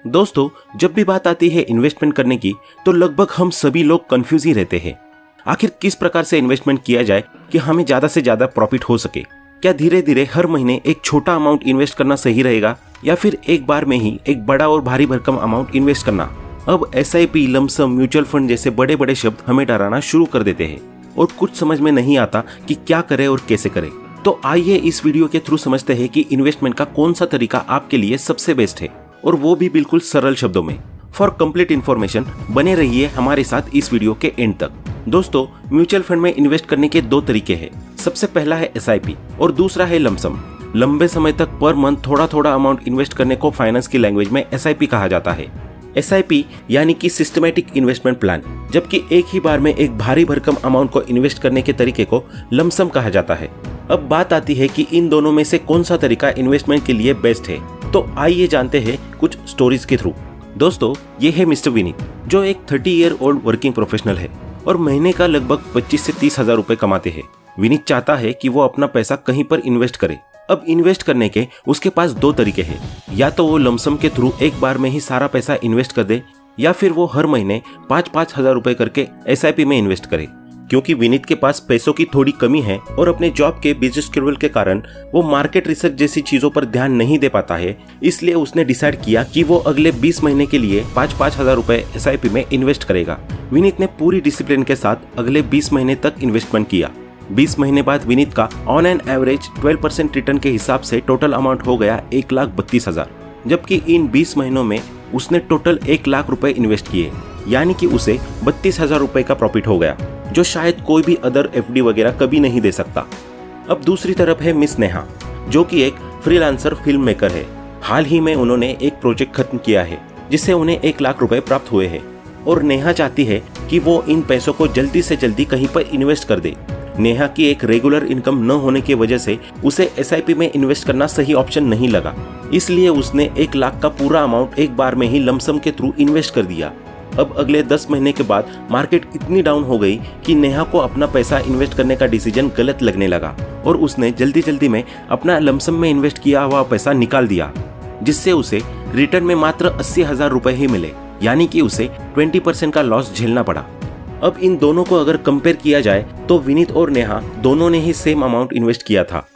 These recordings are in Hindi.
दोस्तों, जब भी बात आती है इन्वेस्टमेंट करने की तो लगभग हम सभी लोग कंफ्यूज ही रहते हैं। आखिर किस प्रकार से इन्वेस्टमेंट किया जाए कि हमें ज्यादा से ज्यादा प्रॉफिट हो सके। क्या धीरे धीरे हर महीने एक छोटा अमाउंट इन्वेस्ट करना सही रहेगा या फिर एक बार में ही एक बड़ा और भारी भरकम अमाउंट इन्वेस्ट करना। अब SIP, लमसम, म्यूचुअल फंड जैसे बड़े बड़े शब्द हमें डराना शुरू कर देते हैं और कुछ समझ में नहीं आता कि क्या करें और कैसे करें। तो आइए इस वीडियो के थ्रू समझते हैं कि इन्वेस्टमेंट का कौन सा तरीका आपके लिए सबसे बेस्ट है, और वो भी बिल्कुल सरल शब्दों में। फॉर कंप्लीट इन्फॉर्मेशन बने रहिए हमारे साथ इस वीडियो के एंड तक। दोस्तों, म्यूचुअल फंड में इन्वेस्ट करने के दो तरीके हैं। सबसे पहला है SIP और दूसरा है लमसम। लंबे समय तक पर मंथ थोड़ा थोड़ा अमाउंट इन्वेस्ट करने को फाइनेंस की लैंग्वेज में SIP कहा जाता है। SIP यानी कि सिस्टमैटिक इन्वेस्टमेंट प्लान, जबकि एक ही बार में एक भारी भरकम अमाउंट को इन्वेस्ट करने के तरीके को लमसम कहा जाता है। अब बात आती है कि इन दोनों में से कौन सा तरीका इन्वेस्टमेंट के लिए बेस्ट है। तो आइए जानते हैं कुछ स्टोरीज के थ्रू। दोस्तों, ये है मिस्टर विनीत, जो एक 30 ईयर ओल्ड वर्किंग प्रोफेशनल है और महीने का लगभग 25 से 30 हजार रुपए कमाते हैं। विनीत चाहता है कि वो अपना पैसा कहीं पर इन्वेस्ट करे। अब इन्वेस्ट करने के उसके पास दो तरीके हैं। या तो वो लमसम के थ्रू एक बार में ही सारा पैसा इन्वेस्ट कर दे, या फिर वो हर महीने 5-5 हजार रुपए करके SIP में इन्वेस्ट करे। क्योंकि विनीत के पास पैसों की थोड़ी कमी है और अपने जॉब के बिजी शेड्यूल के कारण वो मार्केट रिसर्च जैसी चीजों पर ध्यान नहीं दे पाता है, इसलिए उसने डिसाइड किया कि वो अगले 20 महीने के लिए 5-5 हजार रुपए SIP में इन्वेस्ट करेगा। विनीत ने पूरी डिसिप्लिन के साथ अगले 20 महीने तक इन्वेस्टमेंट किया। 20 महीने बाद विनीत का ऑन एन एवरेज 12% रिटर्न के हिसाब से टोटल अमाउंट हो गया 1,32,000, जबकि इन 20 महीनों में उसने टोटल 1 लाख रुपए इन्वेस्ट किए, यानी कि उसे 32,000 रुपए का प्रॉफिट हो गया, जो शायद कोई भी अदर FD वगैरह कभी नहीं दे सकता। अब दूसरी तरफ है मिस नेहा, जो कि एक फ्रीलांसर फिल्म मेकर है। हाल ही में उन्होंने एक प्रोजेक्ट खत्म किया है जिससे उन्हें 1 लाख रुपए प्राप्त हुए हैं, और नेहा चाहती है कि वो इन पैसों को जल्दी से जल्दी कहीं पर इन्वेस्ट कर दे। नेहा की एक रेगुलर इनकम न होने की वजह से उसे SIP में इन्वेस्ट करना सही ऑप्शन नहीं लगा, इसलिए उसने 1 लाख का पूरा अमाउंट एक बार में ही लमसम के थ्रू इन्वेस्ट कर दिया। अब अगले 10 महीने के बाद मार्केट इतनी डाउन हो गई कि नेहा को अपना पैसा इन्वेस्ट करने का डिसीजन गलत लगने लगा और उसने जल्दी जल्दी में अपना लमसम में इन्वेस्ट किया हुआ पैसा निकाल दिया, जिससे उसे रिटर्न में मात्र 80,000 रुपए ही मिले, यानी कि उसे 20% का लॉस झेलना पड़ा। अब इन दोनों को अगर कंपेयर किया जाए तो विनीत और नेहा दोनों ने ही सेम अमाउंट इन्वेस्ट किया था।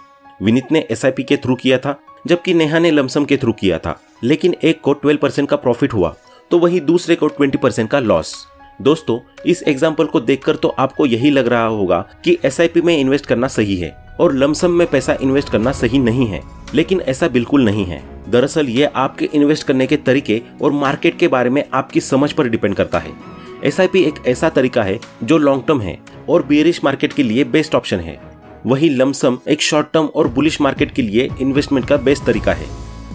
विनीत ने SIP के थ्रू किया था, जबकि नेहा ने लमसम के थ्रू किया था, लेकिन एक को 12% का प्रॉफिट हुआ तो वही दूसरे को 20% का लॉस। दोस्तों, इस एग्जाम्पल को देखकर तो आपको यही लग रहा होगा कि SIP में इन्वेस्ट करना सही है और लमसम में पैसा इन्वेस्ट करना सही नहीं है, लेकिन ऐसा बिल्कुल नहीं है। दरअसल ये आपके इन्वेस्ट करने के तरीके और मार्केट के बारे में आपकी समझ पर डिपेंड करता है। SIP एक ऐसा तरीका है जो लॉन्ग टर्म है और बेरिश मार्केट के लिए बेस्ट ऑप्शन है। वही लमसम एक शॉर्ट टर्म और बुलिश मार्केट के लिए इन्वेस्टमेंट का बेस्ट तरीका है।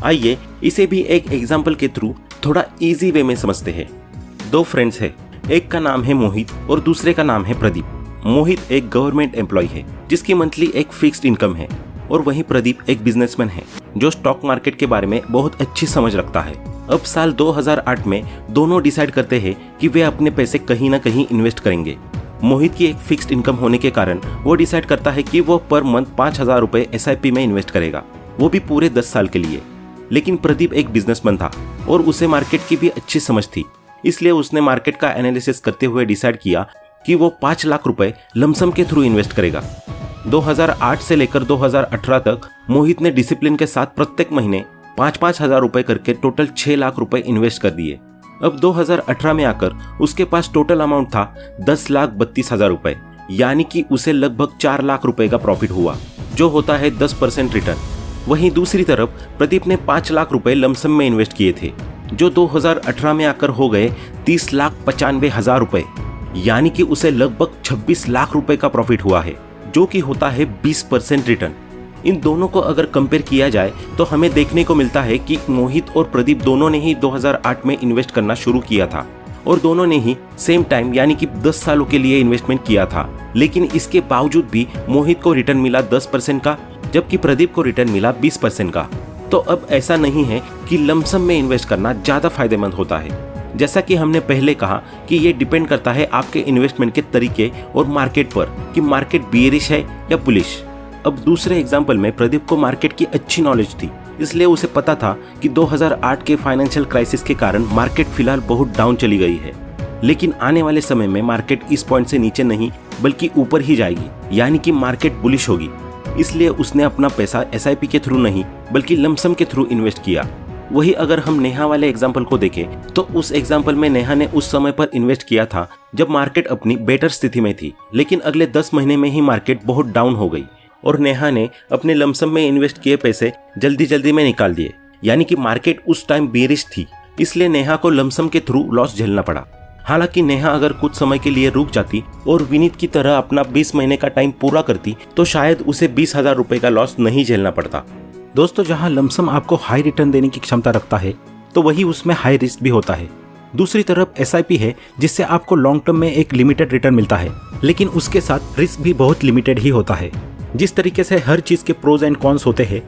आइए इसे भी एक एग्जाम्पल के थ्रू थोड़ा इजी वे में समझते हैं। दो फ्रेंड्स हैं, एक का नाम है मोहित और दूसरे का नाम है प्रदीप। मोहित एक गवर्नमेंट एम्प्लॉय है जिसकी मंथली एक फिक्स्ड इनकम है, और वहीं प्रदीप एक बिजनेसमैन है जो स्टॉक मार्केट के बारे में बहुत अच्छी समझ रखता है। अब साल 2008 में दोनों डिसाइड करते हैं कि वे अपने पैसे कहीं ना कहीं इन्वेस्ट करेंगे। मोहित की एक फिक्स्ड इनकम होने के कारण वो डिसाइड करता है कि वो पर मंथ 5,000 रुपए SIP में इन्वेस्ट करेगा, वो भी पूरे 10 साल के लिए। लेकिन प्रदीप एक बिजनेसमैन था और उसे मार्केट की भी अच्छी समझ थी, इसलिए उसने मार्केट का एनालिसिस करते हुए डिसाइड किया कि वो 5 लाख रुपए लमसम के थ्रू इन्वेस्ट करेगा। 2008 से लेकर 2018 तक मोहित ने डिसिप्लिन के साथ प्रत्येक महीने 5-5 हजार रुपए करके टोटल 6 लाख रुपए इन्वेस्ट कर दिए। अब 2018 में आकर उसके पास टोटल अमाउंट था 10,32,000 रुपए, यानी कि उसे लगभग 4 लाख रुपए का प्रॉफिट हुआ, जो होता है 10% रिटर्न। वहीं दूसरी तरफ प्रदीप ने 5 लाख रुपए लमसम में इन्वेस्ट किए थे, जो 2018 में आकर हो गए 30,95,000 रुपए, यानी कि उसे लगभग 26 लाख रुपए का प्रॉफिट हुआ है, जो कि होता है 20% रिटर्न। इन दोनों को अगर कंपेयर किया जाए तो हमें देखने को मिलता है कि मोहित और प्रदीप दोनों ने ही 2008 में इन्वेस्ट करना शुरू किया था और दोनों ने ही सेम टाइम यानी कि 10 सालों के लिए इन्वेस्टमेंट किया था, लेकिन इसके बावजूद भी मोहित को रिटर्न मिला 10% का, जबकि प्रदीप को रिटर्न मिला 20% का। तो अब ऐसा नहीं है कि लमसम में इन्वेस्ट करना ज्यादा फायदेमंद होता है। जैसा कि हमने पहले कहा कि ये डिपेंड करता है आपके इन्वेस्टमेंट के तरीके और मार्केट पर कि मार्केट बेयरिश है या बुलिश। अब दूसरे एग्जाम्पल में प्रदीप को मार्केट की अच्छी नॉलेज थी, इसलिए उसे पता था कि 2008 के फाइनेंशियल क्राइसिस के कारण मार्केट फिलहाल बहुत डाउन चली गई है, लेकिन आने वाले समय में मार्केट इस पॉइंट से नीचे नहीं बल्कि ऊपर ही जाएगी, यानी कि मार्केट बुलिश होगी। इसलिए उसने अपना पैसा SIP के थ्रू नहीं बल्कि लमसम के थ्रू इन्वेस्ट किया। वही अगर हम नेहा वाले एग्जाम्पल को देखें तो उस एग्जाम्पल में नेहा ने उस समय पर इन्वेस्ट किया था जब मार्केट अपनी बेटर स्थिति में थी, लेकिन अगले 10 महीने में ही मार्केट बहुत डाउन हो गई और नेहा ने अपने लमसम में इन्वेस्ट किए पैसे जल्दी जल्दी में निकाल दिए, यानी कि मार्केट उस टाइम बेरिश थी, इसलिए नेहा को लमसम के थ्रू लॉस झेलना पड़ा। हालांकि नेहा अगर कुछ समय के लिए रुक जाती और विनीत की तरह अपना 20 महीने का टाइम पूरा करती तो शायद उसे 20,000 रुपए का लॉस नहीं झेलना पड़ता। दोस्तों, जहां लमसम आपको हाई रिटर्न देने की क्षमता रखता है तो वही उसमें हाई रिस्क भी होता है। दूसरी तरफ SIP है जिससे आपको लॉन्ग टर्म में एक लिमिटेड रिटर्न मिलता है, लेकिन उसके साथ रिस्क भी बहुत लिमिटेड ही होता है। जिस तरीके से हर चीज के प्रोज एंड कॉन्स होते हैं,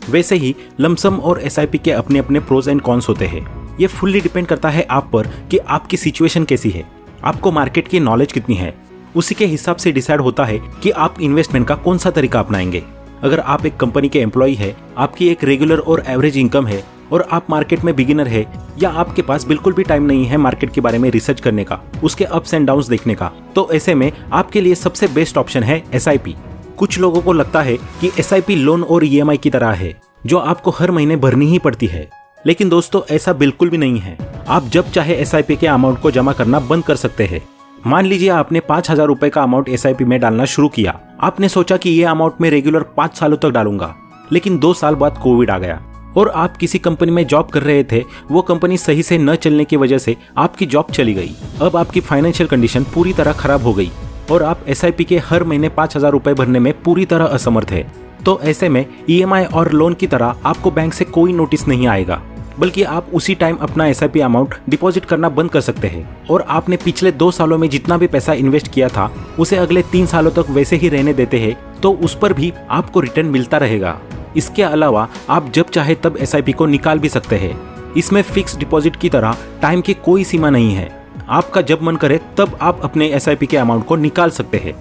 वैसे ही लमसम और SIP के अपने अपने प्रोज एंड कॉन्स होते हैं। ये फुल्ली डिपेंड करता है आप पर कि आपकी सिचुएशन कैसी है, आपको मार्केट की नॉलेज कितनी है। उसी के हिसाब से डिसाइड होता है कि आप इन्वेस्टमेंट का कौन सा तरीका अपनाएंगे। अगर आप एक कंपनी के एम्प्लॉय है, आपकी एक रेगुलर और एवरेज इनकम है और आप मार्केट में बिगिनर है, या आपके पास बिल्कुल भी टाइम नहीं है मार्केट के बारे में रिसर्च करने का, उसके अप्स एंड डाउन्स देखने का, तो ऐसे में आपके लिए सबसे बेस्ट ऑप्शन है SIP। कुछ लोगों को लगता है कि SIP लोन और EMI की तरह है जो आपको हर महीने भरनी ही पड़ती है, लेकिन दोस्तों ऐसा बिल्कुल भी नहीं है। आप जब चाहे SIP के अमाउंट को जमा करना बंद कर सकते हैं। मान लीजिए आपने 5,000 रुपए का अमाउंट SIP में डालना शुरू किया। आपने सोचा कि ये अमाउंट मैं रेगुलर 5 सालों तक डालूंगा, लेकिन 2 साल बाद कोविड आ गया और आप किसी कंपनी में जॉब कर रहे थे। वो कंपनी सही से न चलने की वजह से आपकी जॉब चली गई। अब आपकी फाइनेंशियल कंडीशन पूरी तरह खराब हो गई और आप SIP के हर महीने 5,000 रुपए भरने में पूरी तरह असमर्थ है। तो ऐसे में EMI और लोन की तरह आपको बैंक से कोई नोटिस नहीं आएगा, बल्कि आप उसी टाइम अपना SIP अमाउंट डिपॉजिट करना बंद कर सकते हैं और आपने पिछले 2 सालों में जितना भी पैसा इन्वेस्ट किया था उसे अगले 3 सालों तक वैसे ही रहने देते हैं, तो उस पर भी आपको रिटर्न मिलता रहेगा। इसके अलावा आप जब चाहे तब SIP को निकाल भी सकते हैं। इसमें फिक्स डिपॉजिट की तरह टाइम की कोई सीमा नहीं है। आपका जब मन करे तब आप अपने SIP के अमाउंट को निकाल सकते हैं।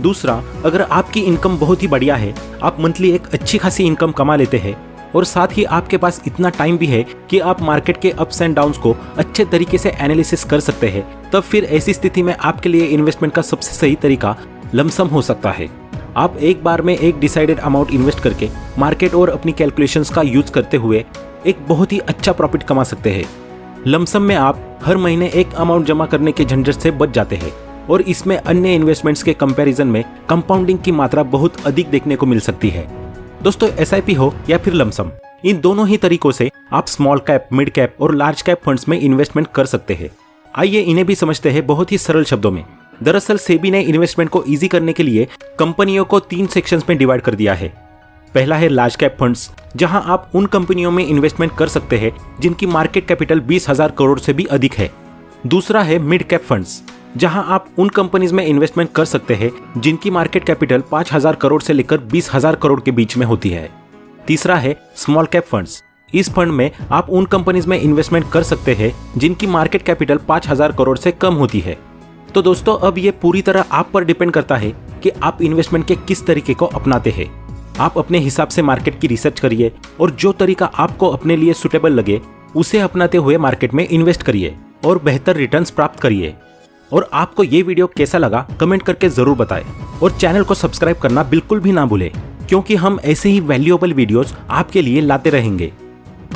दूसरा, अगर आपकी इनकम बहुत ही बढ़िया है, आप मंथली एक अच्छी खासी इनकम कमा लेते हैं और साथ ही आपके पास इतना टाइम भी है कि आप मार्केट के अप्स एंड डाउन्स को अच्छे तरीके से एनालिसिस कर सकते हैं, तब फिर ऐसी स्थिति में आपके लिए इन्वेस्टमेंट का सबसे सही तरीका लमसम हो सकता है। आप एक बार में एक डिसाइडेड अमाउंट इन्वेस्ट करके मार्केट और अपनी कैलकुलेशंस का यूज करते हुए एक बहुत ही अच्छा प्रॉफिट कमा सकते हैं। लमसम में आप हर महीने एक अमाउंट जमा करने के झंझट से बच जाते हैं और इसमें अन्य इन्वेस्टमेंट्स के कंपैरिजन में कंपाउंडिंग की मात्रा बहुत अधिक देखने को मिल सकती है। दोस्तों, SIP हो या फिर लमसम, इन दोनों ही तरीकों से आप स्मॉल कैप, मिड कैप और लार्ज कैप फंड्स में इन्वेस्टमेंट कर सकते हैं। आइए इन्हें भी समझते हैं बहुत ही सरल शब्दों में। दरअसल सेबी ने इन्वेस्टमेंट को इजी करने के लिए कंपनियों को 3 सेक्शंस में डिवाइड कर दिया है। पहला है लार्ज कैप फंड्स, जहां आप उन कंपनियों में इन्वेस्टमेंट कर सकते हैं जिनकी मार्केट कैपिटल 20,000 करोड़ से भी अधिक है। दूसरा है मिड कैप फंड्स, जहां आप उन कंपनीज में इन्वेस्टमेंट कर सकते हैं जिनकी मार्केट कैपिटल 5,000 करोड़ से लेकर 20,000 करोड़ के बीच में होती है। तीसरा है स्मॉल कैप फंड्स। इस फंड में आप उन कंपनीज में इन्वेस्टमेंट कर सकते हैं जिनकी मार्केट कैपिटल 5,000 करोड़ से कम होती है। तो दोस्तों, अब ये पूरी तरह आप पर डिपेंड करता है कि आप इन्वेस्टमेंट के किस तरीके को अपनाते हैं। आप अपने हिसाब से मार्केट की रिसर्च करिए और जो तरीका आपको अपने लिए सुटेबल लगे उसे अपनाते हुए मार्केट में इन्वेस्ट करिए और बेहतर रिटर्न्स प्राप्त करिए। और आपको ये वीडियो कैसा लगा कमेंट करके जरूर बताएं और चैनल को सब्सक्राइब करना बिल्कुल भी ना भूलें, क्योंकि हम ऐसे ही वैल्यूएबल वीडियोस आपके लिए लाते रहेंगे।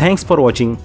Thanks for watching.